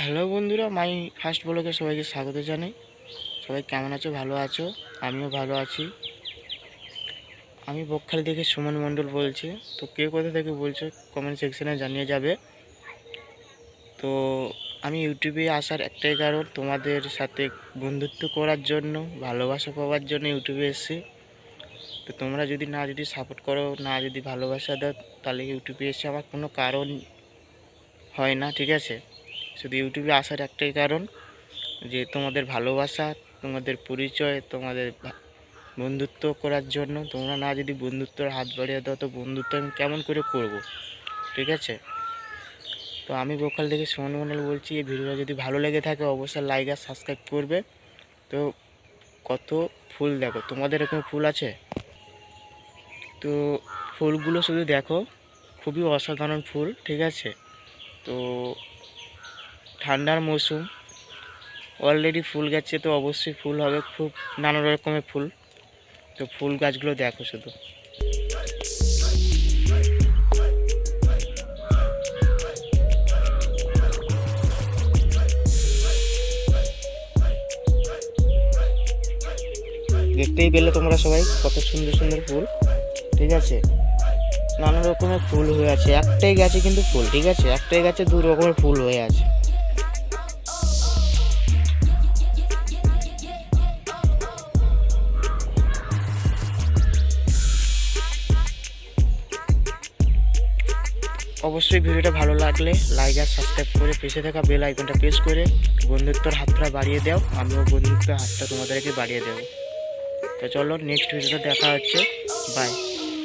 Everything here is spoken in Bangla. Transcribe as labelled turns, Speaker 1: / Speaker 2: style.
Speaker 1: হ্যালো বন্ধুরা, মাই ফার্স্ট ব্লগে সবাইকে স্বাগত জানাই। সবাই কেমন আছো? ভালো আছো? আমিও ভালো আছি। আমি বকখালি থেকে সুমন মণ্ডল বলছি। তো কে কোথা থেকে বলছো কমেন্ট সেকশনে জানিয়ে যাবে। তো আমি ইউটিউবে আসার একটাই কারণ, তোমাদের সাথে বন্ধুত্ব করার জন্য, ভালোবাসা পাওয়ার জন্য ইউটিউবে এসেছি। তো তোমরা যদি সাপোর্ট করো, যদি ভালোবাসা দাও, তাহলে ইউটিউবে এসে আমার কোনো কারণ হয় না, ঠিক আছে? শুধু ইউটিউবে আসার একটাই কারণ যে তোমাদের ভালোবাসা, তোমাদের পরিচয়, তোমাদের বন্ধুত্ব করার জন্য। তোমরা যদি বন্ধুত্বের হাত বাড়িয়ে দাও, তো বন্ধুত্ব আমি কেমন করে করব, ঠিক আছে? তো আমি বকখাল থেকে সুমন মণ্ডল বলছি। এই ভিডিওটা যদি ভালো লেগে থাকে অবশ্যই লাইক আর সাবস্ক্রাইব করবে। তো কত ফুল দেখো, তোমাদের এরকম ফুল আছে? তো ফুলগুলো শুধু দেখো, খুবই অসাধারণ ফুল, ঠিক আছে? তো ঠান্ডার মৌসুম, অলরেডি ফুল গাছে, তো অবশ্যই ফুল হবে, খুব নানা রকমের ফুল। তো ফুল গাছগুলো দেখো শুধু। দেখতেই পেলে তোমরা সবাই কত সুন্দর সুন্দর ফুল, ঠিক আছে? নানা রকমের ফুল হয়ে আছে, একটাই গাছে কিন্তু ফুল, ঠিক আছে? একটাই গাছে দু রকমের ফুল হয়ে আছে। অবশ্যই ভিডিওটা ভালো লাগলে লাইক আর সাবস্ক্রাইব করে পাশে থাকা বেল আইকনটা প্রেস করে বন্ধুত্বর হাতটা বাড়িয়ে দাও। আমিও বন্ধুত্বের হাতটা তোমাদেরকে বাড়িয়ে দেবো। তো চলো, নেক্সট ভিডিওটা দেখা হচ্ছে। বাই।